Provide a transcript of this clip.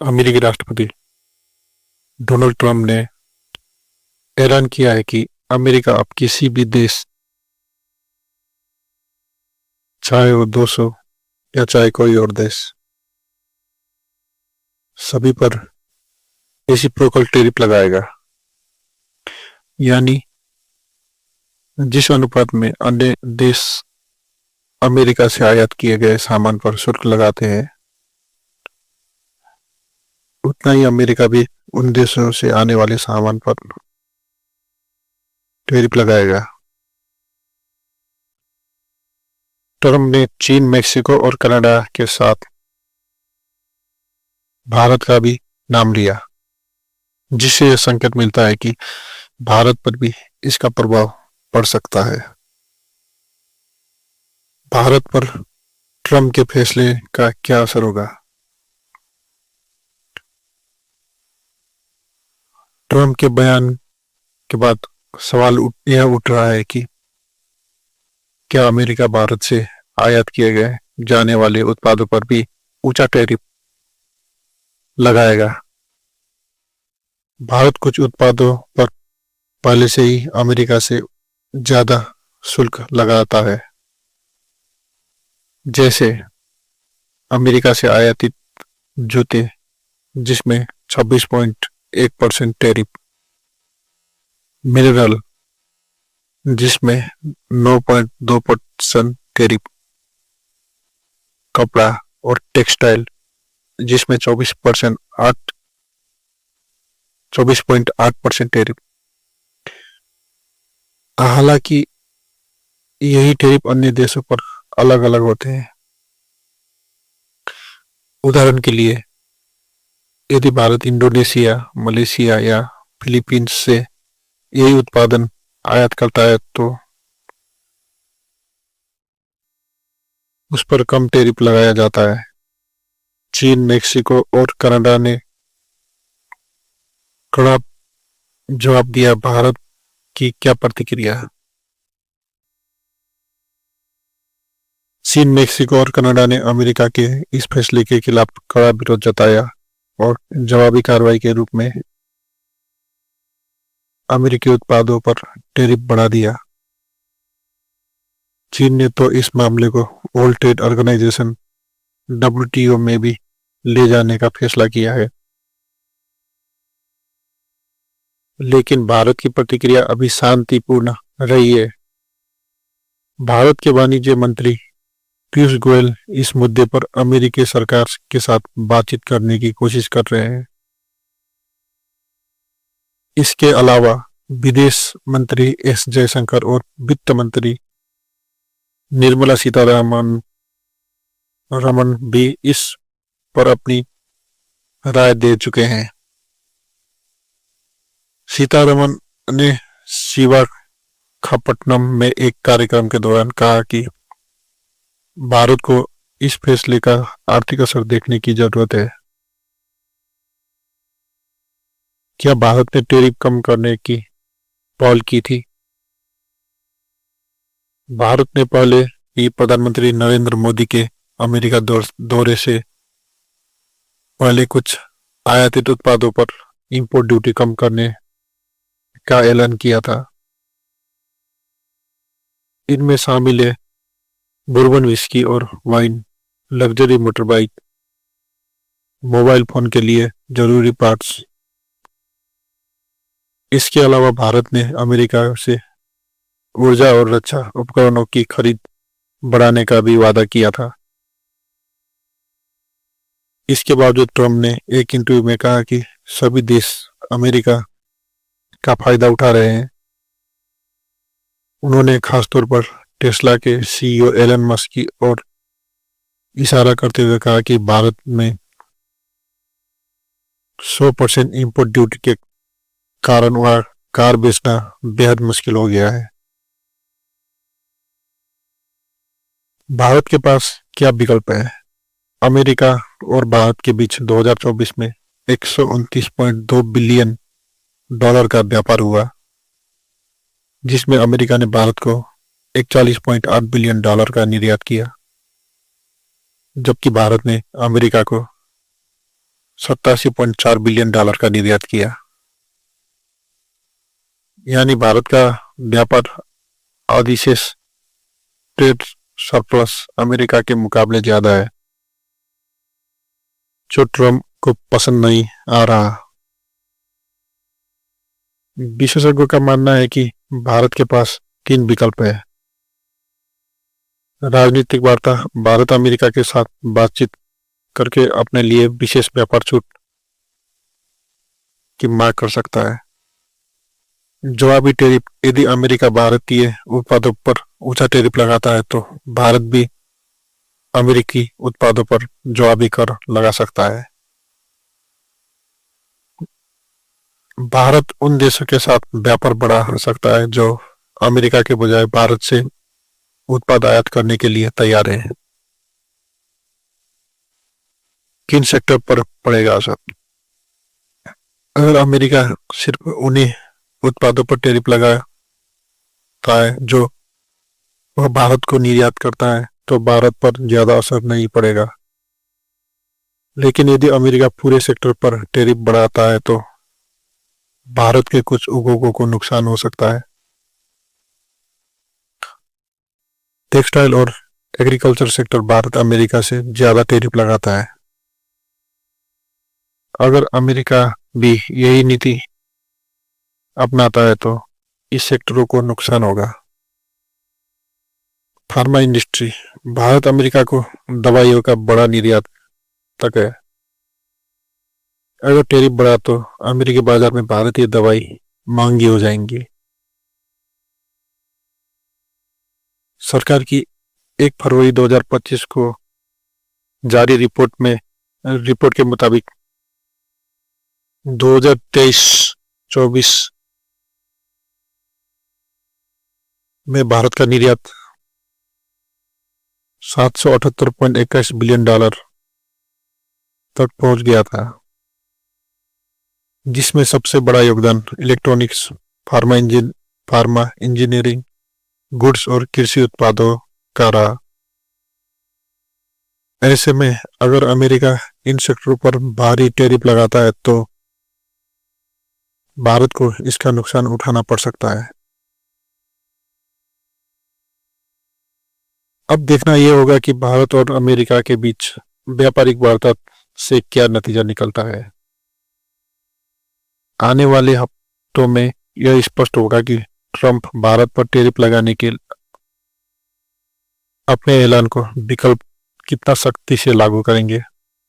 अमेरिकी राष्ट्रपति Donald Trump ने ऐलान किया है कि अमेरिका अब किसी भी देश, चाहे वो 200 या चाहे कोई और देश, सभी पर रेसिप्रोकल टैरिफ लगाएगा। यानी जिस अनुपात में अन्य देश अमेरिका से आयात किए गए सामान पर शुल्क लगाते हैं, उतना ही अमेरिका भी उन देशों से आने वाले सामान पर टैरिफ लगाएगा। ट्रंप ने चीन, मेक्सिको और कनाडा के साथ भारत का भी नाम लिया, जिससे यह संकेत मिलता है कि भारत पर भी इसका प्रभाव पड़ सकता है। भारत पर ट्रंप के फैसले का क्या असर होगा? ट्रंप के बयान के बाद सवाल यह उठ रहा है कि क्या अमेरिका भारत से आयात किए गए जाने वाले उत्पादों पर भी ऊंचा टैरिफ लगाएगा। भारत कुछ उत्पादों पर पहले से ही अमेरिका से ज्यादा शुल्क लगाता है, जैसे अमेरिका से आयातित जूते, जिसमें 26.1% टैरिफ, मिनरल, जिसमें 9.2% टैरिफ, कपड़ा और टेक्सटाइल, जिसमें 24.8% टैरिफ। हालांकि यही टैरिफ अन्य देशों पर अलग अलग होते हैं। उदाहरण के लिए, यदि भारत इंडोनेशिया, मलेशिया या फिलीपींस से यही उत्पादन आयात करता है तो उस पर कम टैरिफ लगाया जाता है। चीन, मेक्सिको और कनाडा ने कड़ा जवाब दिया। भारत की क्या प्रतिक्रिया? चीन, मेक्सिको और कनाडा ने अमेरिका के इस फैसले के खिलाफ कड़ा विरोध जताया और जवाबी कार्रवाई के रूप में अमेरिकी उत्पादों पर टैरिफ बढ़ा दिया। चीन ने तो इस मामले को वर्ल्ड ट्रेड ऑर्गेनाइजेशन WTO में भी ले जाने का फैसला किया है। लेकिन भारत की प्रतिक्रिया अभी शांतिपूर्ण रही है। भारत के वाणिज्य मंत्री पीयूष गोयल इस मुद्दे पर अमेरिकी सरकार के साथ बातचीत करने की कोशिश कर रहे हैं। इसके अलावा विदेश मंत्री एस जयशंकर और वित्त मंत्री निर्मला सीतारमण भी इस पर अपनी राय दे चुके हैं। सीतारमण ने विशाखापट्टनम में एक कार्यक्रम के दौरान कहा कि भारत को इस फैसले का आर्थिक असर देखने की जरूरत है। क्या भारत ने टैरिफ कम करने की पहल की थी? भारत ने पहले ही प्रधानमंत्री नरेंद्र मोदी के अमेरिका दौरे से पहले कुछ आयातित उत्पादों पर इंपोर्ट ड्यूटी कम करने का ऐलान किया था। इनमें शामिल है बुर्बन विस्की और wine, luxury motorbike, mobile phone के लिए जरूरी पार्ट्स। इसके अलावा भारत ने अमेरिका से ऊर्जा और रक्षा उपकरणों की खरीद बढ़ाने का भी वादा किया था। इसके बावजूद ट्रंप ने एक इंटरव्यू में कहा कि सभी देश अमेरिका का फायदा उठा रहे हैं। उन्होंने खासतौर पर टेस्ला के CEO एलन मस्क की ओर इशारा करते हुए कहा कि भारत में 100% इंपोर्ट ड्यूटी के कारण वह कार बेचना बेहद मुश्किल हो गया है। भारत के पास क्या विकल्प है? अमेरिका और भारत के बीच 2024 में 129.2 बिलियन डॉलर का व्यापार हुआ, जिसमें अमेरिका ने भारत को 41.8 बिलियन डॉलर का निर्यात किया, जबकि भारत ने अमेरिका को 87.4 बिलियन डॉलर का निर्यात किया। यानी भारत का व्यापार अधिशेष ट्रेड सरप्लस अमेरिका के मुकाबले ज्यादा है, जो ट्रम्प को पसंद नहीं आ रहा। विशेषज्ञों का मानना है कि भारत के पास 3 विकल्प है। राजनीतिक वार्ता, भारत अमेरिका के साथ बातचीत करके अपने लिए विशेष व्यापार छूट की मांग कर सकता है। जवाबी टैरिफ, यदि अमेरिका भारतीय उत्पादों पर ऊंचा टैरिफ लगाता है तो भारत भी अमेरिकी उत्पादों पर जवाबी कर लगा सकता है। भारत उन देशों के साथ व्यापार बढ़ा सकता है जो अमेरिका के बजाय भारत से उत्पाद आयात करने के लिए तैयार है। किन सेक्टर पर पड़ेगा असर? अगर अमेरिका सिर्फ उन्हीं उत्पादों पर टैरिफ लगाता है जो वह भारत को निर्यात करता है तो भारत पर ज्यादा असर नहीं पड़ेगा। लेकिन यदि अमेरिका पूरे सेक्टर पर टैरिफ बढ़ाता है तो भारत के कुछ उद्योगों को नुकसान हो सकता है। टेक्सटाइल और एग्रीकल्चर सेक्टर भारत अमेरिका से ज्यादा टैरिफ लगाता है। अगर अमेरिका भी यही नीति अपनाता है तो इस सेक्टरों को नुकसान होगा। फार्मा इंडस्ट्री, भारत अमेरिका को दवाइयों का बड़ा निर्यात तक है। अगर टैरिफ बढ़ा तो अमेरिकी बाजार में भारतीय दवाई महंगी हो जाएंगी। सरकार की 1 फरवरी 2025 को जारी रिपोर्ट के मुताबिक 2023-24 में भारत का निर्यात 778.21 बिलियन डॉलर तक पहुंच गया था, जिसमें सबसे बड़ा योगदान इलेक्ट्रॉनिक्स, फार्मा इंजीनियरिंग, गुड्स और कृषि उत्पादों का रहा। ऐसे में अगर अमेरिका इन सेक्टरों पर भारी टैरिफ लगाता है तो भारत को इसका नुकसान उठाना पड़ सकता है। अब देखना यह होगा कि भारत और अमेरिका के बीच व्यापारिक वार्ता से क्या नतीजा निकलता है। आने वाले हफ्तों में यह स्पष्ट होगा कि ट्रंप भारत पर टैरिफ लगाने के अपने ऐलान को विकल्प कितना सख्ती से लागू करेंगे।